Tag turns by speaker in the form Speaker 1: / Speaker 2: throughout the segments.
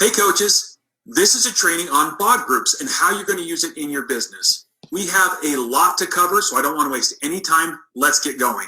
Speaker 1: Hey coaches, this is a training on BOD groups and how you're going to use it in your business. We have a lot to cover, so I don't want to waste any time. Let's get going.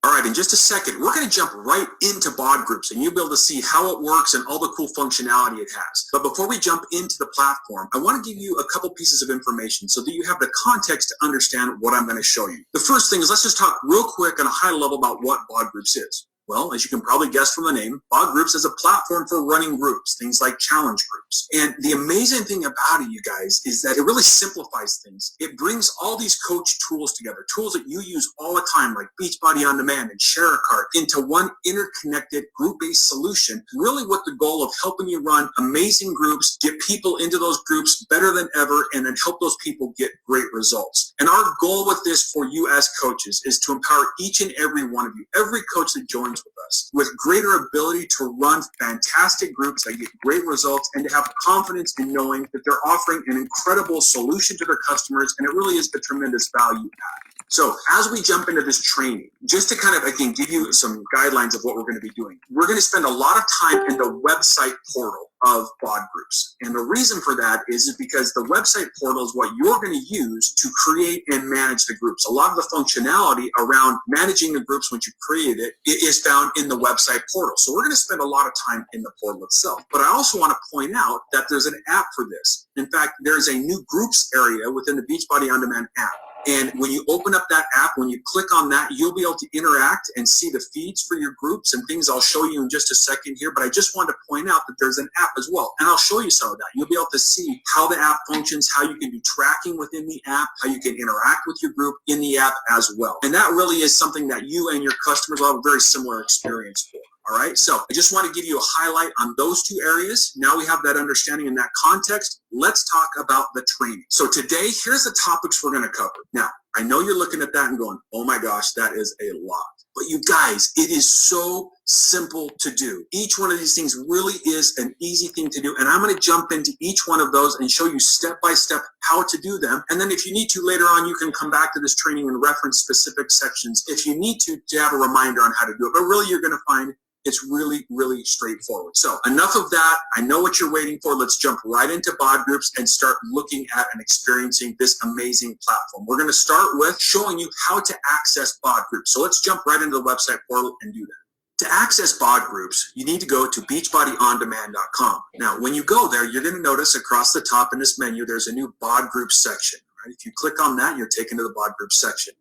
Speaker 1: All right, in just a second, we're going to jump right into BOD groups and you'll be able to see how it works and all the cool functionality it has. But before we jump into the platform, I want to give you a couple pieces of information so that you have the context to understand what I'm going to show you. The first thing is let's just talk real quick on a high level about what BOD groups is. Well, as you can probably guess from the name, BOD groups is a platform for running groups, things like challenge groups. And the amazing thing about it, you guys, is that it really simplifies things. It brings all these coach tools together, tools that you use all the time, like Beachbody On Demand and ShareAcart, into one interconnected group-based solution, really with the goal of helping you run amazing groups, get people into those groups better than ever, and then help those people get great results. And our goal with this for you as coaches is to empower each and every one of you, every coach that joins with us, with greater ability to run fantastic groups that get great results and to have confidence in knowing that they're offering an incredible solution to their customers, and it really is a tremendous value add. So as we jump into this training, just to kind of, again, give you some guidelines of what we're going to be doing, we're going to spend a lot of time in the website portal of BOD groups. And the reason for that is because the website portal is what you're going to use to create and manage the groups. A lot of the functionality around managing the groups once you've created it is found in the website portal. So we're going to spend a lot of time in the portal itself. But I also want to point out that there's an app for this. In fact, there's a new groups area within the Beachbody On Demand app. And when you open up that app, when you click on that, you'll be able to interact and see the feeds for your groups and things I'll show you in just a second here. But I just wanted to point out that there's an app as well. And I'll show you some of that. You'll be able to see how the app functions, how you can do tracking within the app, how you can interact with your group in the app as well. And that really is something that you and your customers will have a very similar experience for. All right, so I just want to give you a highlight on those two areas. Now we have that understanding and that context. Let's talk about the training. So today, here's the topics we're going to cover. Now, I know you're looking at that and going, oh my gosh, that is a lot. But you guys, it is so simple to do. Each one of these things really is an easy thing to do. And I'm going to jump into each one of those and show you step by step how to do them. And then if you need to later on, you can come back to this training and reference specific sections if you need to have a reminder on how to do it. But really, you're going to find it's really, really straightforward. So enough of that. I know what you're waiting for. Let's jump right into BOD groups and start looking at and experiencing this amazing platform. We're going to start with showing you how to access BOD groups. So let's jump right into the website portal and do that. To access BOD groups, you need to go to beachbodyondemand.com. Now, when you go there, you're going to notice across the top in this menu, there's a new BOD groups section. Right? If you click on that, you're taken to the BOD groups section.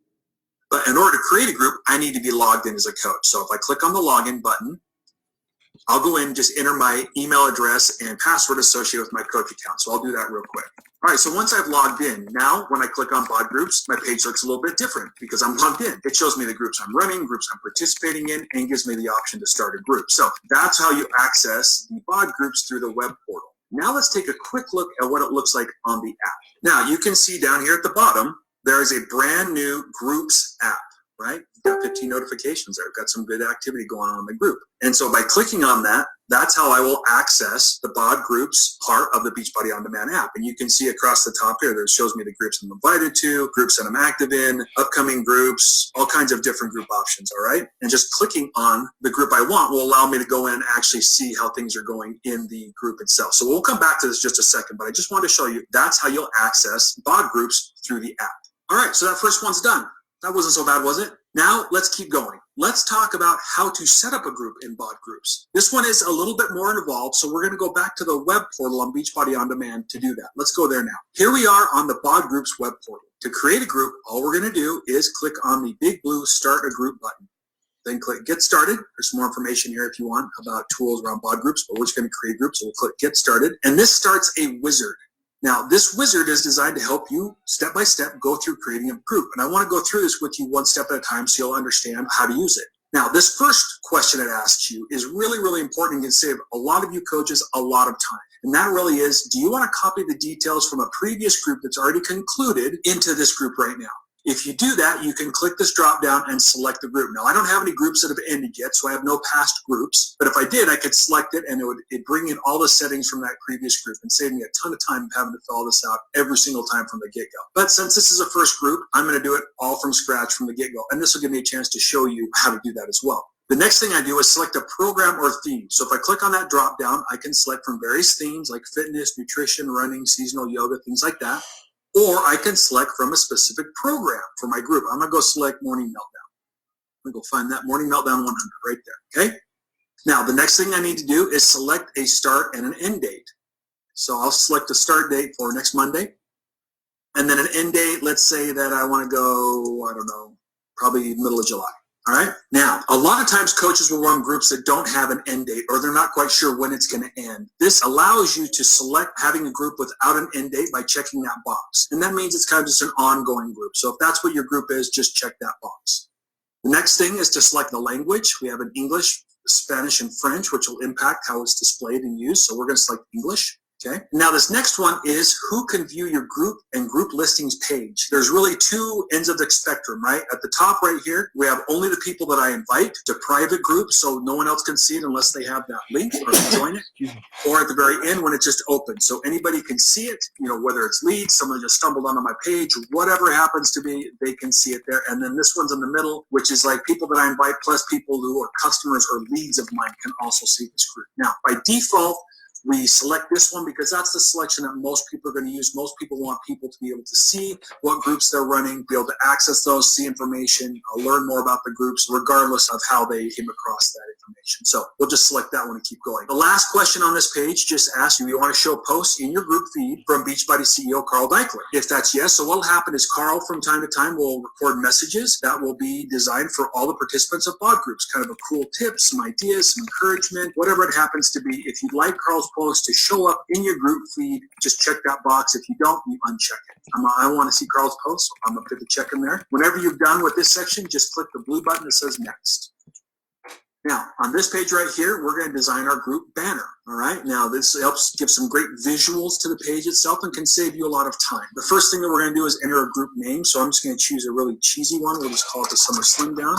Speaker 1: But in order to create a group, I need to be logged in as a coach. So if I click on the login button, I'll go in and just enter my email address and password associated with my coach account. So I'll do that real quick. All right, so once I've logged in, now when I click on BOD groups, my page looks a little bit different because I'm logged in. It shows me the groups I'm running, groups I'm participating in, and gives me the option to start a group. So that's how you access the BOD groups through the web portal. Now let's take a quick look at what it looks like on the app. Now you can see down here at the bottom, there is a brand new groups app, right? You've got 15 notifications there. I've got some good activity going on in the group. And so by clicking on that, that's how I will access the BOD groups part of the Beachbody On Demand app. And you can see across the top here, that shows me the groups I'm invited to, groups that I'm active in, upcoming groups, all kinds of different group options, all right? And just clicking on the group I want will allow me to go in and actually see how things are going in the group itself. So we'll come back to this just a second, but I just wanted to show you that's how you'll access BOD groups through the app. All right, so that first one's done. That wasn't so bad, was it? Now, let's keep going. Let's talk about how to set up a group in BOD groups. This one is a little bit more involved, so we're going to go back to the web portal on Beachbody On Demand to do that. Let's go there now. Here we are on the BOD groups web portal. To create a group, all we're going to do is click on the big blue Start a Group button. Then click Get Started. There's some more information here if you want about tools around BOD groups, but we're just going to create groups, so we'll click Get Started. And this starts a wizard. Now, this wizard is designed to help you step by step go through creating a group. And I want to go through this with you one step at a time so you'll understand how to use it. Now, this first question it asks you is really, really important and can save a lot of you coaches a lot of time. And that really is, do you want to copy the details from a previous group that's already concluded into this group right now? If you do that, you can click this drop down and select the group. Now, I don't have any groups that have ended yet, so I have no past groups. But if I did, I could select it, and it'd bring in all the settings from that previous group and save me a ton of time having to fill all this out every single time from the get-go. But since this is a first group, I'm going to do it all from scratch from the get-go. And this will give me a chance to show you how to do that as well. The next thing I do is select a program or theme. So if I click on that drop down, I can select from various themes like fitness, nutrition, running, seasonal yoga, things like that. Or I can select from a specific program for my group. I'm going to go select Morning Meltdown. I'm going to go find that Morning Meltdown 100 right there, okay? Now, the next thing I need to do is select a start and an end date. So I'll select a start date for next Monday. And then an end date, let's say that I want to go, I don't know, probably middle of July. All right. Now, a lot of times coaches will run groups that don't have an end date or they're not quite sure when it's going to end. This allows you to select having a group without an end date by checking that box. And that means it's kind of just an ongoing group. So if that's what your group is, just check that box. The next thing is to select the language. We have an English, Spanish, and French, which will impact how it's displayed and used. So we're going to select English. Okay. Now this next one is who can view your group and group listings page. There's really two ends of the spectrum, right? At the top right here, we have only the people that I invite to private groups, so no one else can see it unless they have that link or join it. Or at the very end when it's just open, so anybody can see it, you know, whether it's leads, someone just stumbled onto my page, whatever happens to be, they can see it there. And then this one's in the middle, which is like people that I invite plus people who are customers or leads of mine can also see this group. Now, by default, we select this one because that's the selection that most people are going to use. Most people want people to be able to see what groups they're running, be able to access those, see information, learn more about the groups, regardless of how they came across that information. So we'll just select that one and keep going. The last question on this page just asks you want to show posts in your group feed from Beachbody CEO Carl Deichler. If that's yes, so what will happen is Carl from time to time will record messages that will be designed for all the participants of bod groups, kind of a cool tip, some ideas, some encouragement, whatever it happens to be. If you'd like Carl's post to show up in your group feed, just check that box. If you don't, you uncheck it. I want to see Carl's post, so I'm going to check him there. Whenever you've done with this section, just click the blue button that says next. Now, on this page right here, we're going to design our group banner. All right. Now, this helps give some great visuals to the page itself and can save you a lot of time. The first thing that we're going to do is enter a group name. So I'm just going to choose a really cheesy one. We'll just call it the Summer Slim Down.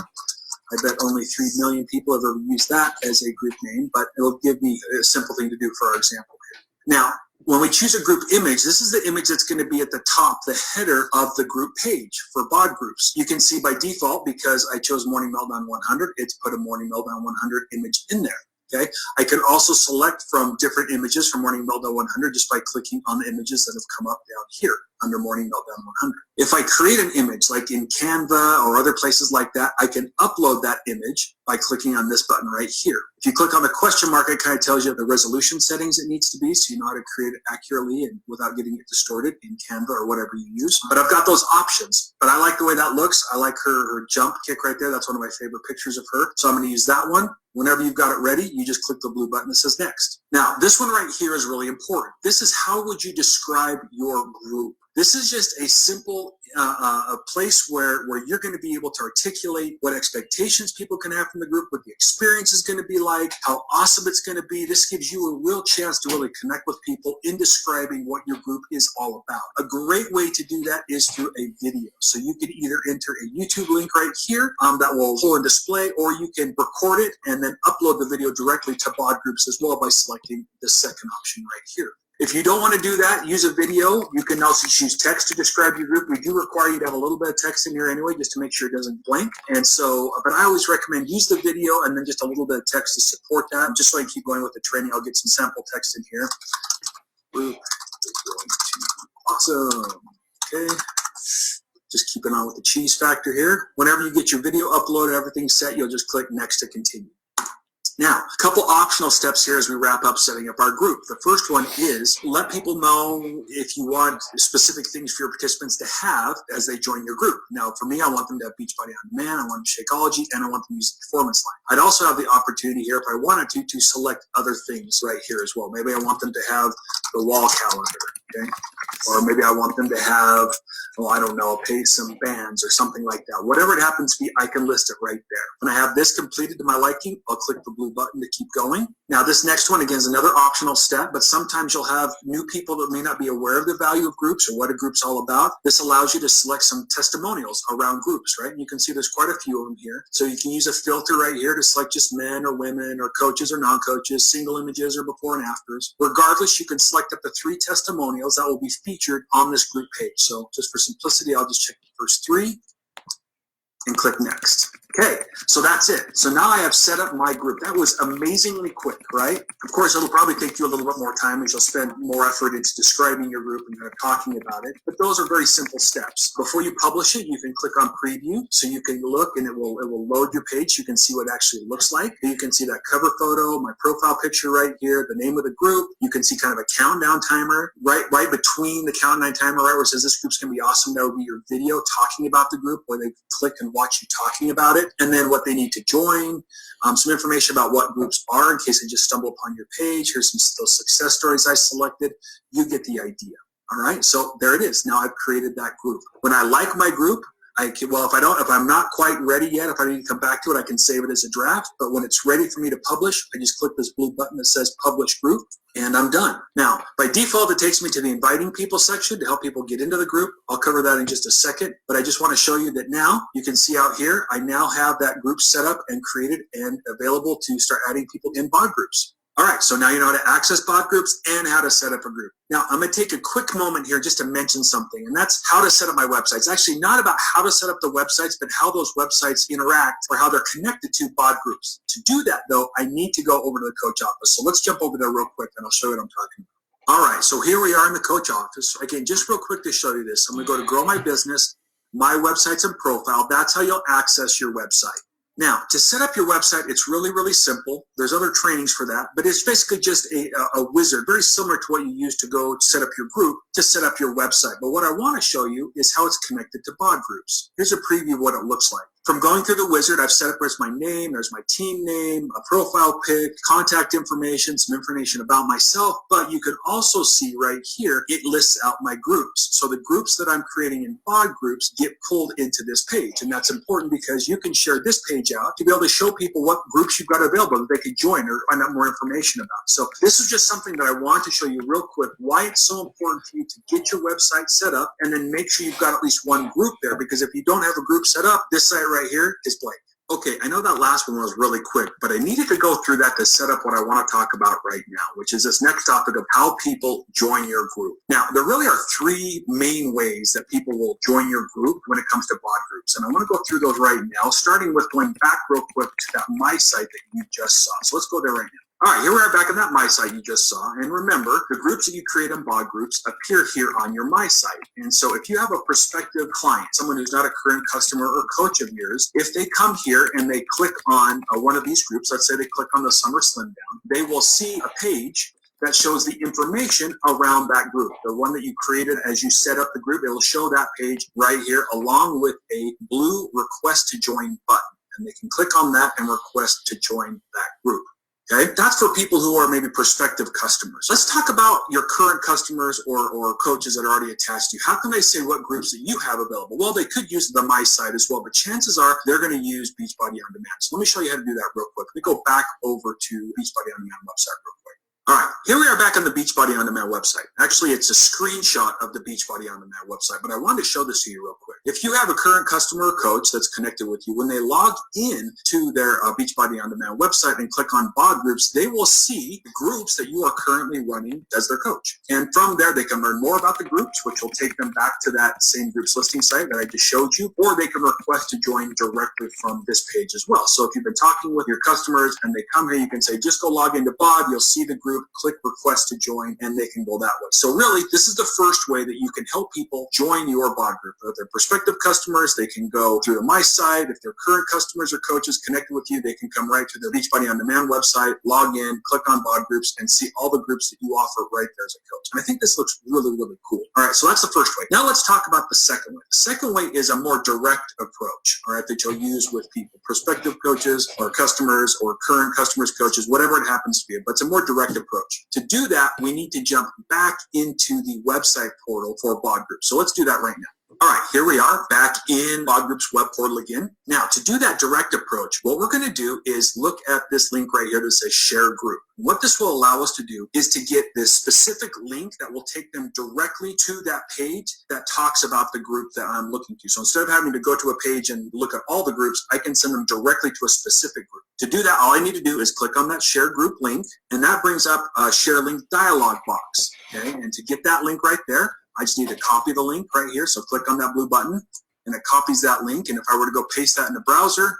Speaker 1: I bet only 3 million people have ever used that as a group name, but it'll give me a simple thing to do for our example here. Now, when we choose a group image, this is the image that's going to be at the top, the header of the group page for bod groups. You can see by default, because I chose Morning Meltdown 100, it's put a Morning Meltdown 100 image in there. Okay. I can also select from different images from Morning Meltdown 100 just by clicking on the images that have come up down here under Morning Meltdown 100. If I create an image like in Canva or other places like that, I can upload that image by clicking on this button right here. If you click on the question mark, it kind of tells you the resolution settings it needs to be so you know how to create it accurately and without getting it distorted in Canva or whatever you use. But I've got those options. But I like the way that looks. I like her jump kick right there. That's one of my favorite pictures of her. So I'm going to use that one. Whenever you've got it ready, you just click the blue button that says next. Now, this one right here is really important. This is how would you describe your group? This is just a simple a place where you're going to be able to articulate what expectations people can have from the group, what the experience is going to be like, how awesome it's going to be. This gives you a real chance to really connect with people in describing what your group is all about. A great way to do that is through a video. So you can either enter a YouTube link right here that will pull and display, or you can record it and then upload the video directly to bod groups as well by selecting the second option right here. If you don't want to do that, use a video. You can also choose text to describe your group. We do require you to have a little bit of text in here anyway, just to make sure it doesn't blank. And so, but I always recommend use the video and then just a little bit of text to support that. Just so I can keep going with the training, I'll get some sample text in here. Group is going to be awesome. Okay. Just keeping on with the cheese factor here. Whenever you get your video uploaded, everything's set, you'll just click next to continue. Now, a couple optional steps here as we wrap up setting up our group. The first one is let people know if you want specific things for your participants to have as they join your group. Now, for me, I want them to have Beachbody On Demand, I want them Shakeology, and I want them to use the performance line. I'd also have the opportunity here, if I wanted to select other things right here as well. Maybe I want them to have the wall calendar, okay? Or maybe I want them to have, well, I don't know, pay some bands or something like that. Whatever it happens to be, I can list it right there. When I have this completed to my liking, I'll click the blue button to keep going. Now, this next one, again, is another optional step, but sometimes you'll have new people that may not be aware of the value of groups or what a group's all about. This allows you to select some testimonials around groups, right? And you can see there's quite a few of them here. So you can use a filter right here to select just men or women or coaches or non-coaches, single images or before and afters. Regardless, you can select up to 3 testimonials that will be featured on this group page. So just for simplicity, I'll just check the first 3 and click next. Okay, so that's it. So now I have set up my group. That was amazingly quick, right? Of course, it'll probably take you a little bit more time as you'll spend more effort into describing your group and kind of talking about it. But those are very simple steps. Before you publish it, you can click on preview so you can look and it will load your page. You can see what it actually looks like. You can see that cover photo, my profile picture right here, the name of the group. You can see kind of a countdown timer right between the countdown timer, right, where it says this group's going to be awesome. That would be your video talking about the group where they click and watch you talking about it. And then what they need to join, some information about what groups are in case they just stumble upon your page. Here's those success stories I selected. You get the idea. All right, so there it is. Now I've created that group. When I like my group, if I'm not quite ready yet, if I need to come back to it, I can save it as a draft. But when it's ready for me to publish, I just click this blue button that says Publish Group, and I'm done. Now, by default, it takes me to the Inviting People section to help people get into the group. I'll cover that in just a second, but I just want to show you that now you can see out here, I now have that group set up and created and available to start adding people in bod groups. All right, so now you know how to access bod groups and how to set up a group. Now, I'm going to take a quick moment here just to mention something, and that's how to set up my website. It's actually not about how to set up the websites, but how those websites interact or how they're connected to bod groups. To do that, though, I need to go over to the coach office. So let's jump over there real quick, and I'll show you what I'm talking about. All right, so here we are in the coach office. Again, just real quick to show you this. I'm going to go to Grow My Business, My Websites and Profile. That's how you'll access your website. Now, to set up your website, it's really, really simple. There's other trainings for that, but it's basically just a wizard, very similar to what you use to go set up your group, to set up your website. But what I want to show you is how it's connected to bod groups. Here's a preview of what it looks like. From going through the wizard, I've set up there's my name, there's my team name, a profile pic, contact information, some information about myself, but you can also see right here, it lists out my groups. So the groups that I'm creating in bod groups get pulled into this page, and that's important because you can share this page out to be able to show people what groups you've got available that they could join or find out more information about. So this is just something that I want to show you real quick, why it's so important for you to get your website set up and then make sure you've got at least one group there, because if you don't have a group set up, this site right here is blank. Okay, I know that last one was really quick, but I needed to go through that to set up what I want to talk about right now, which is this next topic of how people join your group. Now, there really are three main ways that people will join your group when it comes to bod groups, and I want to go through those right now, starting with going back real quick to that My Site that you just saw. So let's go there right now. All right, here we are back on that My Site you just saw. And remember, the groups that you create on bod groups appear here on your My Site. And so if you have a prospective client, someone who's not a current customer or coach of yours, if they come here and they click on one of these groups, let's say they click on the Summer Slim Down, they will see a page that shows the information around that group. The one that you created as you set up the group, it will show that page right here along with a blue Request to Join button. And they can click on that and request to join that group. Okay, that's for people who are maybe prospective customers. Let's talk about your current customers or coaches that are already attached to you. How can they say what groups that you have available? Well, they could use the My Site as well, but chances are they're going to use Beachbody On Demand. So let me show you how to do that real quick. Let me go back over to Beachbody On Demand website real quick. All right, here we are back on the Beachbody On Demand website. Actually, it's a screenshot of the Beachbody On Demand website, but I wanted to show this to you real quick. If you have a current customer or coach that's connected with you, when they log in to their Beachbody On Demand website and click on bod groups, they will see the groups that you are currently running as their coach. And from there, they can learn more about the groups, which will take them back to that same groups listing site that I just showed you, or they can request to join directly from this page as well. So if you've been talking with your customers and they come here, you can say, just go log into bod, you'll see the group, click request to join, and they can go that way. So really, this is the first way that you can help people join your bod group. If they're prospective customers, they can go through the My Site. If they're current customers or coaches connected with you, they can come right to the Beachbody On Demand website, log in, click on bod groups, and see all the groups that you offer right there as a coach. And I think this looks really, really cool. All right, so that's the first way. Now let's talk about the second way. The second way is a more direct approach, all right, that you'll use with people, prospective coaches or customers or current customers, coaches, whatever it happens to be, but it's a more direct approach. To do that, we need to jump back into the website portal for bod groups. So let's do that right now. All right, here we are back in bod groups web portal again. Now, to do that direct approach, what we're going to do is look at this link right here that says share group. What this will allow us to do is to get this specific link that will take them directly to that page that talks about the group that I'm looking to. So instead of having to go to a page and look at all the groups, I can send them directly to a specific group. To do that, all I need to do is click on that share group link, and that brings up a share link dialog box. Okay, and to get that link right there, I just need to copy the link right here. So click on that blue button, and it copies that link. And if I were to go paste that in the browser,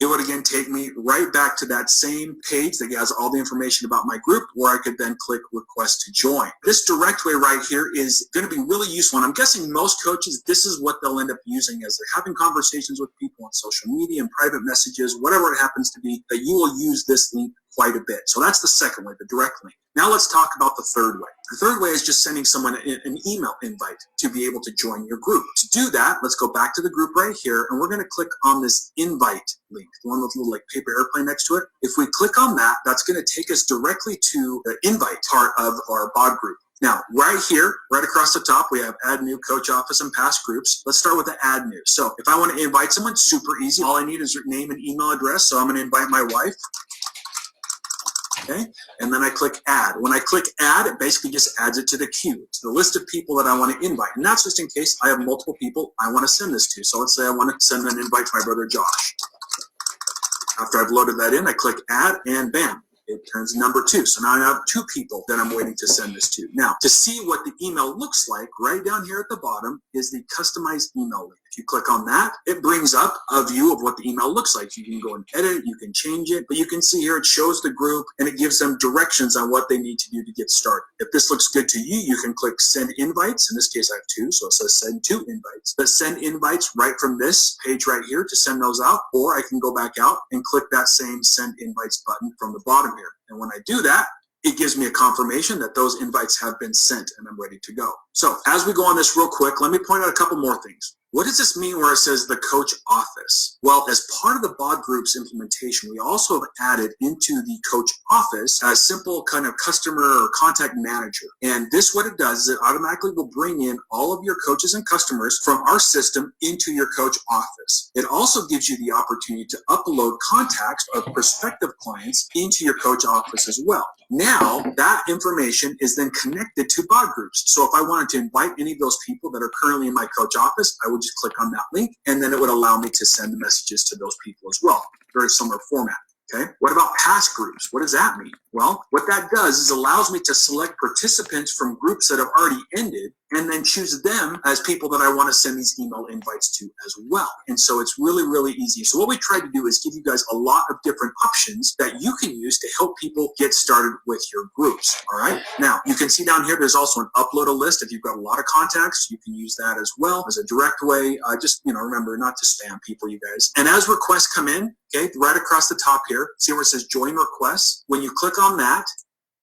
Speaker 1: it would again take me right back to that same page that has all the information about my group, where I could then click request to join. This direct way right here is going to be really useful. And I'm guessing most coaches, this is what they'll end up using as they're having conversations with people on social media and private messages, whatever it happens to be, that you will use this link quite a bit. So that's the second way, the direct link. Now let's talk about the third way. The third way is just sending someone an email invite to be able to join your group. To do that, let's go back to the group right here, and we're going to click on this invite link, the one with a little like paper airplane next to it. If we click on that, that's going to take us directly to the invite part of our BOD group. Now, right here, right across the top, we have add new, coach office, and past groups. Let's start with the add new. So if I want to invite someone, super easy. All I need is your name and email address. So I'm going to invite my wife. Okay, and then I click add. When I click add, it basically just adds it to the queue, to the list of people that I want to invite. And that's just in case I have multiple people I want to send this to. So let's say I want to send an invite to my brother Josh. After I've loaded that in, I click add, and bam, it turns number 2. So now I have 2 people that I'm waiting to send this to. Now, to see what the email looks like, right down here at the bottom is the customized email link. If you click on that, it brings up a view of what the email looks like. You can go and edit it, you can change it, but you can see here it shows the group and it gives them directions on what they need to do to get started. If this looks good to you, you can click send invites. In this case, I have 2, so it says send 2 invites. But send invites right from this page right here to send those out, or I can go back out and click that same send invites button from the bottom here. And when I do that, it gives me a confirmation that those invites have been sent and I'm ready to go. So as we go on this real quick, let me point out a couple more things. What does this mean where it says the coach office? Well, as part of the BOD Group's implementation, we also have added into the coach office a simple kind of customer or contact manager. And this, what it does is it automatically will bring in all of your coaches and customers from our system into your coach office. It also gives you the opportunity to upload contacts of prospective clients into your coach office as well. Now, that information is then connected to BOD Groups. So if I wanted to invite any of those people that are currently in my coach office, I would just click on that link, and then it would allow me to send the messages to those people as well. Very similar format. Okay. What about past groups? What does that mean? Well, what that does is allows me to select participants from groups that have already ended and then choose them as people that I want to send these email invites to as well. And so it's really, really easy. So what we try to do is give you guys a lot of different options that you can use to help people get started with your groups. All right. Now, you can see down here, there's also an upload a list. If you've got a lot of contacts, you can use that as well as a direct way. Just, remember not to spam people, you guys. And as requests come in, okay, right across the top here, see where it says join requests? When you click on that,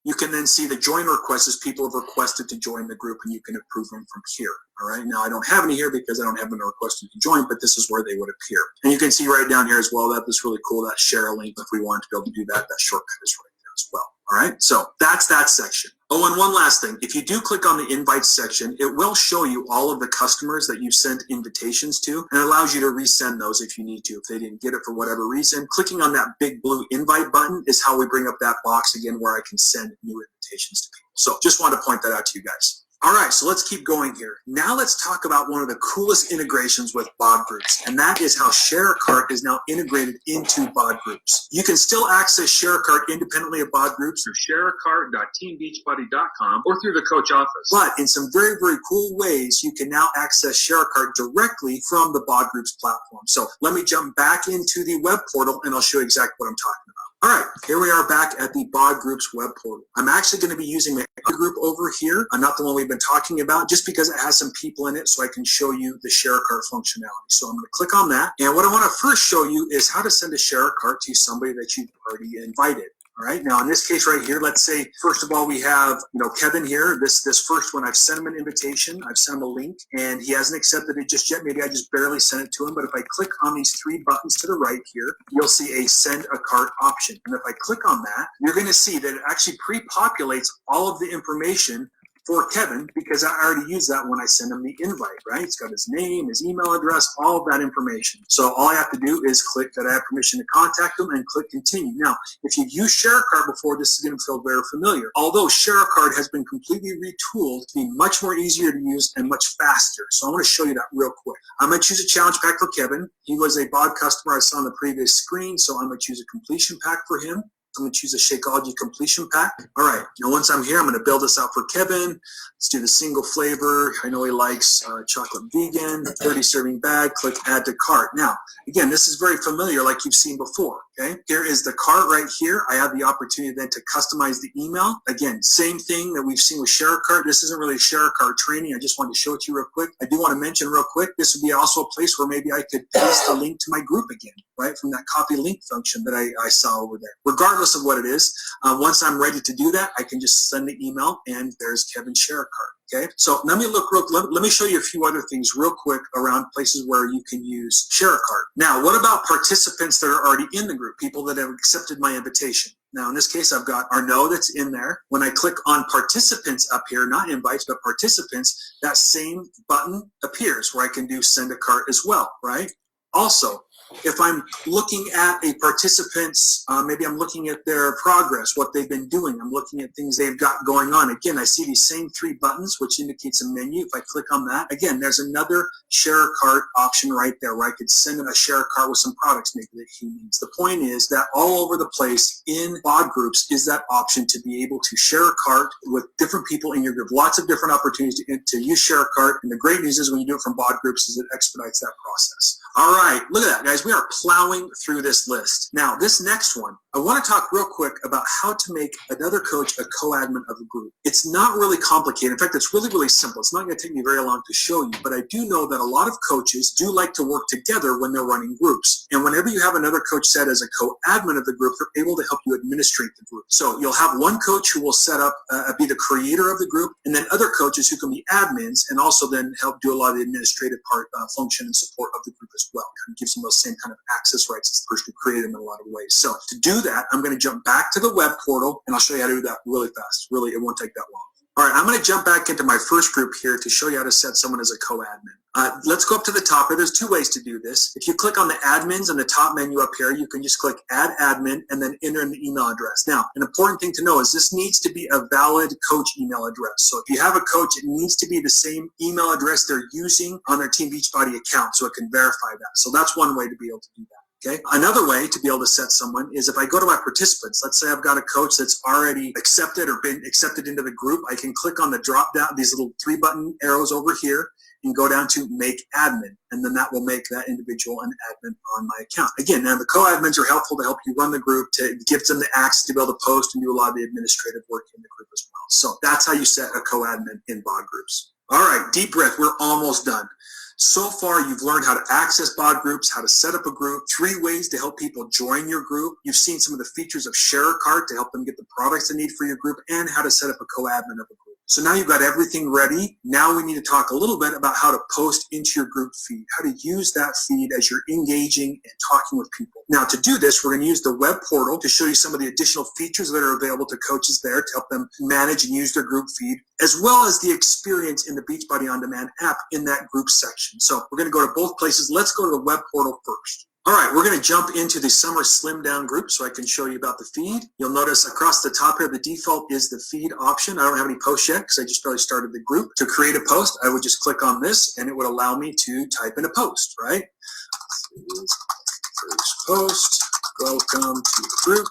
Speaker 1: you can then see the join requests as people have requested to join the group, and you can approve them from here. All right. Now, I don't have any here because I don't have them requested to join, but this is where they would appear. And you can see right down here as well, that is really cool, that share a link. If we wanted to be able to do that, that shortcut is right there as well. All right. So that's that section. Oh, and one last thing. If you do click on the invite section, it will show you all of the customers that you've sent invitations to, and it allows you to resend those if you need to. If they didn't get it for whatever reason, clicking on that big blue invite button is how we bring up that box again where I can send new invitations to people. So just wanted to point that out to you guys. All right, so let's keep going here. Now let's talk about one of the coolest integrations with BOD Groups, and that is how Share a Cart is now integrated into BOD Groups. You can still access Share a Cart independently of BOD Groups through shareacart.teambeachbody.com or through the coach office. But in some very, very cool ways, you can now access Share a Cart directly from the BOD Groups platform. So let me jump back into the web portal, and I'll show you exactly what I'm talking about. All right, here we are back at the BOD Groups web portal. I'm actually going to be using my other group over here, not the one we've been talking about, just because it has some people in it so I can show you the Share a Cart functionality. So I'm going to click on that. And what I want to first show you is how to send a Share a Cart to somebody that you've already invited. All right. Now, in this case right here, let's say, first of all, we have, Kevin here. This first one, I've sent him an invitation. I've sent him a link, and he hasn't accepted it just yet. Maybe I just barely sent it to him. But if I click on these 3 buttons to the right here, you'll see a send a cart option. And if I click on that, you're going to see that it actually pre-populates all of the information for Kevin, because I already used that when I send him the invite, right? It's got his name, his email address, all of that information. So all I have to do is click that I have permission to contact him and click continue. Now, if you've used Share a Cart before, this is going to feel very familiar. Although Share a Cart has been completely retooled to be much more easier to use and much faster. So I want to show you that real quick. I'm going to choose a challenge pack for Kevin. He was a BOD customer I saw on the previous screen, so I'm going to choose a completion pack for him. I'm going to choose a Shakeology completion pack. All right. Now, once I'm here, I'm going to build this out for Kevin. Let's do the single flavor. I know he likes chocolate vegan, 30 serving bag. Click add to cart. Now, again, this is very familiar like you've seen before. Okay. Here is the cart right here. I have the opportunity then to customize the email. Again, same thing that we've seen with Share a Cart. This isn't really a Share a Cart training. I just wanted to show it to you real quick. I do want to mention real quick, this would be also a place where maybe I could paste the link to my group again, right? From that copy link function that I saw over there. Regardless of what it is, once I'm ready to do that, I can just send the email and there's Kevin's Share a Cart. Okay, so let me show you a few other things real quick around places where you can use Share a Cart. Now, what about participants that are already in the group, people that have accepted my invitation? Now, in this case, I've got Arnaud that's in there. When I click on participants up here, not invites, but participants, that same button appears where I can do send a cart as well, right? Also, if I'm looking at a participant's, maybe I'm looking at their progress, what they've been doing. I'm looking at things they've got going on. Again, I see these same 3 buttons, which indicates a menu. If I click on that, again, there's another Share a Cart option right there where I could send him a Share a Cart with some products maybe that he needs. The point is that all over the place in bod groups is that option to be able to share a cart with different people in your group. Lots of different opportunities to use Share a Cart. And the great news is when you do it from bod groups is it expedites that process. All right, look at that, guys. We are plowing through this list. Now, this next one, I want to talk real quick about how to make another coach a co-admin of a group. It's not really complicated. In fact, it's really, really simple. It's not going to take me very long to show you, but I do know that a lot of coaches do like to work together when they're running groups. And whenever you have another coach set as a co-admin of the group, they're able to help you administrate the group. So you'll have one coach who will set up, be the creator of the group, and then other coaches who can be admins and also then help do a lot of the administrative part, function and support of the group as well. Kind of gives them those same kind of access rights as the person who created them in a lot of ways. So to do that, I'm going to jump back to the web portal and I'll show you how to do that really fast. Really, it won't take that long. All right, I'm going to jump back into my first group here to show you how to set someone as a co-admin. Let's go up to the top here. There's 2 ways to do this. If you click on the admins in the top menu up here, you can just click add admin and then enter in the email address. Now, an important thing to know is this needs to be a valid coach email address. So if you have a coach, it needs to be the same email address they're using on their Team Beachbody account so it can verify that. So that's one way to be able to do that. Okay. Another way to be able to set someone is if I go to my participants, let's say I've got a coach that's already accepted or been accepted into the group, I can click on the drop down, these little 3 button arrows over here and go down to make admin. And then that will make that individual an admin on my account. Again, now the co-admins are helpful to help you run the group, to give them the access to be able to post and do a lot of the administrative work in the group as well. So that's how you set a co-admin in bod groups. All right, deep breath. We're almost done. So far, you've learned how to access bod groups, how to set up a group, 3 ways to help people join your group. You've seen some of the features of Share a Cart to help them get the products they need for your group, and how to set up a co-admin of a group. So now you've got everything ready. Now we need to talk a little bit about how to post into your group feed, how to use that feed as you're engaging and talking with people. Now to do this, we're going to use the web portal to show you some of the additional features that are available to coaches there to help them manage and use their group feed, as well as the experience in the Beachbody On Demand app in that group section. So we're going to go to both places. Let's go to the web portal first. All right, we're going to jump into the Summer Slim Down group so I can show you about the feed. You'll notice across the top here, the default is the feed option. I don't have any posts yet because I just barely started the group. To create a post, I would just click on this and it would allow me to type in a post, right? First post, welcome to the group.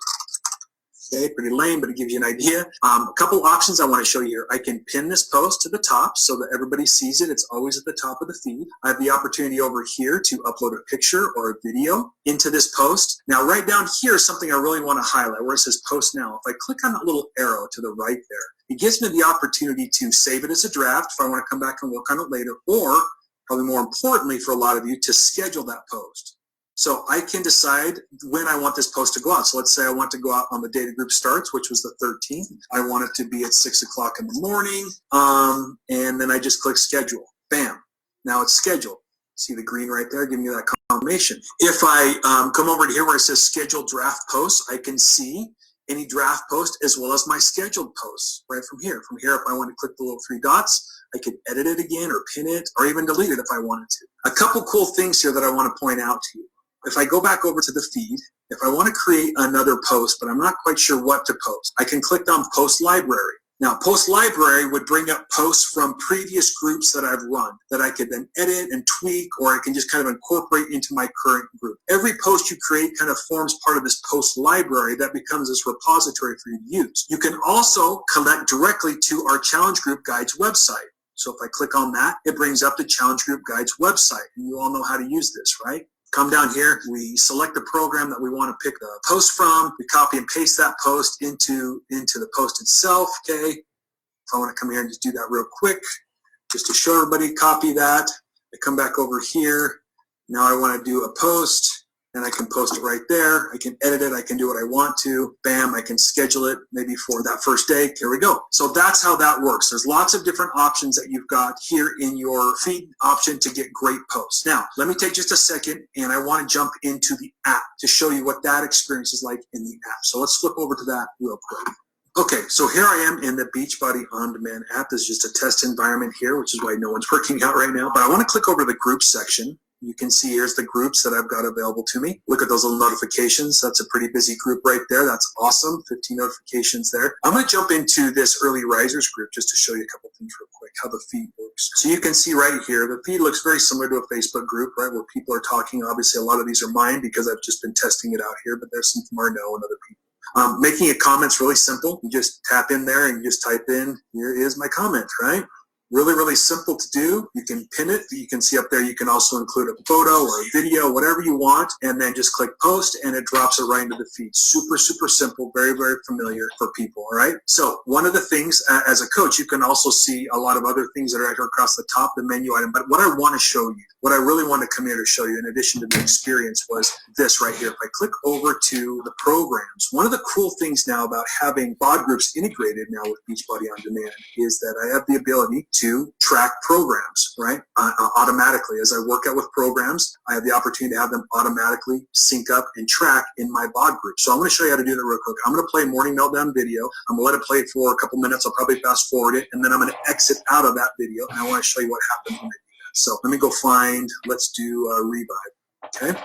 Speaker 1: Okay, pretty lame, but it gives you an idea. A couple options I want to show you here. I can pin this post to the top so that everybody sees it. It's always at the top of the feed. I have the opportunity over here to upload a picture or a video into this post. Now, right down here is something I really want to highlight where it says post now. If I click on that little arrow to the right there, it gives me the opportunity to save it as a draft if I want to come back and work on it later, or probably more importantly for a lot of you, to schedule that post. So I can decide when I want this post to go out. So let's say I want to go out on the day the group starts, which was the 13th. I want it to be at 6 o'clock in the morning. And then I just click schedule. Bam. Now it's scheduled. See the green right there, giving you that confirmation. If I come over to here where it says schedule draft posts, I can see any draft post as well as my scheduled posts right from here. From here, if I want to click the little 3 dots, I could edit it again or pin it or even delete it if I wanted to. A couple cool things here that I want to point out to you. If I go back over to the feed, if I want to create another post, but I'm not quite sure what to post, I can click on Post Library. Now, post library would bring up posts from previous groups that I've run that I could then edit and tweak, or I can just kind of incorporate into my current group. Every post you create kind of forms part of this post library that becomes this repository for you to use. You can also connect directly to our Challenge Group Guides website. So if I click on that, it brings up the Challenge Group Guides website, and you all know how to use this, right? Come down here, we select the program that we want to pick the post from, we copy and paste that post into the post itself, okay? If I want to come here and just do that real quick, just to show everybody, copy that. I come back over here. Now I want to do a post, and I can post it right there. I can edit it. I can do what I want to. Bam, I can schedule it maybe for that first day. Here we go. So that's how that works. There's lots of different options that you've got here in your feed option to get great posts. Now, let me take just a second, and I want to jump into the app to show you what that experience is like in the app. So let's flip over to that real quick. Okay, so here I am in the Beachbody On Demand app. This is just a test environment here, which is why no one's working out right now. But I want to click over to the groups section. You can see here's the groups that I've got available to me. Look at those little notifications. That's a pretty busy group right there. That's awesome. 15 notifications there. I'm going to jump into this early risers group just to show you a couple things real quick, how the feed works. So you can see right here, the feed looks very similar to a Facebook group, right, where people are talking. Obviously, a lot of these are mine because I've just been testing it out here, but there's some from Arno and other people. Making a comment's really simple. You just tap in there and you just type in, here is my comment, right? Really, really simple to do. You can pin it. You can see up there, you can also include a photo or a video, whatever you want, and then just click post and it drops it right into the feed. Super, super simple, very, very familiar for people, all right? So one of the things, as a coach, you can also see a lot of other things that are right here across the top, the menu item. But what I want to show you, what I really want to come here to show you, in addition to the experience, was this right here. If I click over to the programs, one of the cool things now about having bod groups integrated now with Beachbody On Demand is that I have the ability to track programs, right? Automatically. As I work out with programs, I have the opportunity to have them automatically sync up and track in my bod group. So I'm going to show you how to do that real quick. I'm going to play a morning meltdown video. I'm going to let it play for a couple minutes. I'll probably fast forward it, and then I'm going to exit out of that video, and I want to show you what happens when I do that. So let me go find, let's do a revive, okay?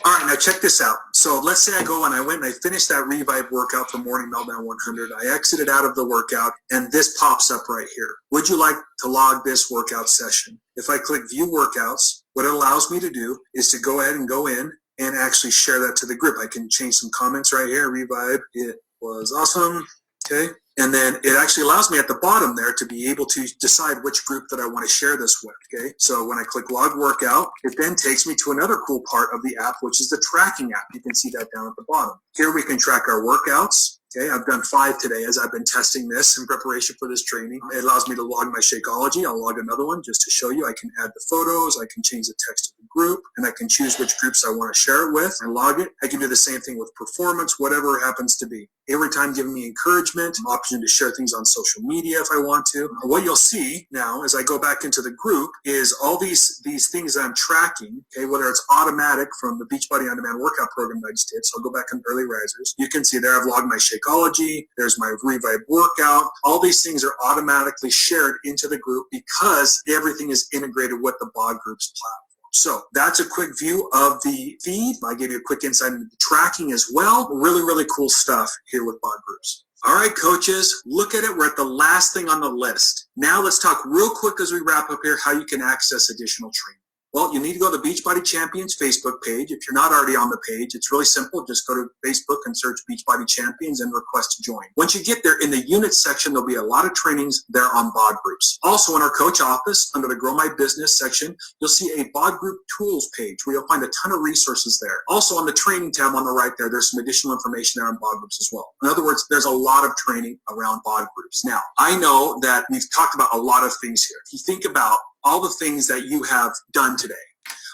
Speaker 1: All right, now check this out. So let's say I go and I went and I finished that revive workout for Morning Meltdown 100. I exited out of the workout, and this pops up right here. Would you like to log this workout session? If I click View Workouts, what it allows me to do is to go ahead and go in and actually share that to the group. I can change some comments right here. Revive, it was awesome, okay? And then it actually allows me at the bottom there to be able to decide which group that I want to share this with, okay? So when I click Log Workout, it then takes me to another cool part of the app, which is the tracking app. You can see that down at the bottom. Here we can track our workouts. Okay, I've done 5 today as I've been testing this in preparation for this training. It allows me to log my Shakeology. I'll log another one just to show you. I can add the photos. I can change the text of the group, and I can choose which groups I want to share it with and log it. I can do the same thing with performance, whatever it happens to be. Every time giving me encouragement, an option to share things on social media if I want to. What you'll see now as I go back into the group is all these things that I'm tracking, okay, whether it's automatic from the Beachbody On Demand workout program that I just did. So I'll go back in Early Risers. You can see there I've logged my Shakeology. There's my Revive workout. All these things are automatically shared into the group because everything is integrated with the bod groups platform. So that's a quick view of the feed. I gave you a quick insight into the tracking as well. Really, really cool stuff here with bod groups. All right, coaches, look at it. We're at the last thing on the list. Now let's talk real quick as we wrap up here how you can access additional training. Well, you need to go to the Beachbody Champions Facebook page. If you're not already on the page, it's really simple. Just go to Facebook and search Beachbody Champions and request to join. Once you get there, in the unit section, there'll be a lot of trainings there on bod groups. Also in our coach office, under the Grow My Business section, you'll see a bod group tools page where you'll find a ton of resources there. Also on the training tab on the right there, there's some additional information there on bod groups as well. In other words, there's a lot of training around bod groups. Now, I know that we've talked about a lot of things here. If you think about all the things that you have done today,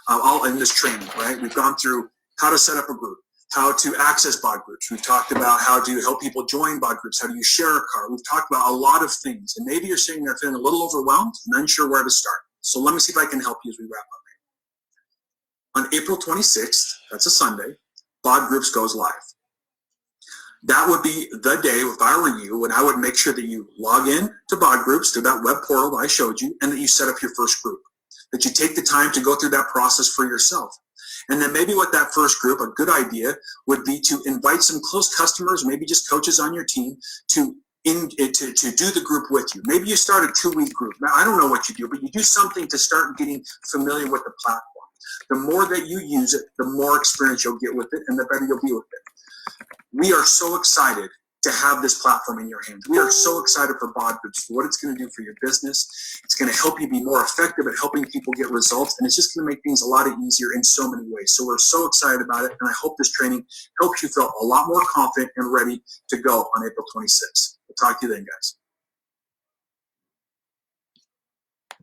Speaker 1: all in this training, right? We've gone through how to set up a group, how to access bod groups. We've talked about how to help people join bod groups. How do you share a card? We've talked about a lot of things. And maybe you're sitting there feeling a little overwhelmed and unsure where to start. So let me see if I can help you as we wrap up. On April 26th, that's a Sunday, bod groups goes live. That would be the day, if I were you, when I would make sure that you log in to bod groups through that web portal that I showed you, and that you set up your first group. That you take the time to go through that process for yourself. And then maybe with that first group, a good idea would be to invite some close customers, maybe just coaches on your team, to to do the group with you. Maybe you start a 2-week group. Now, I don't know what you do, but you do something to start getting familiar with the platform. The more that you use it, the more experience you'll get with it, and the better you'll be with it. We are so excited to have this platform in your hands. We are so excited for BOD Groups, for what it's going to do for your business. It's going to help you be more effective at helping people get results, and it's just going to make things a lot easier in so many ways. So we're so excited about it, and I hope this training helps you feel a lot more confident and ready to go on April 26th. We'll talk to you then, guys.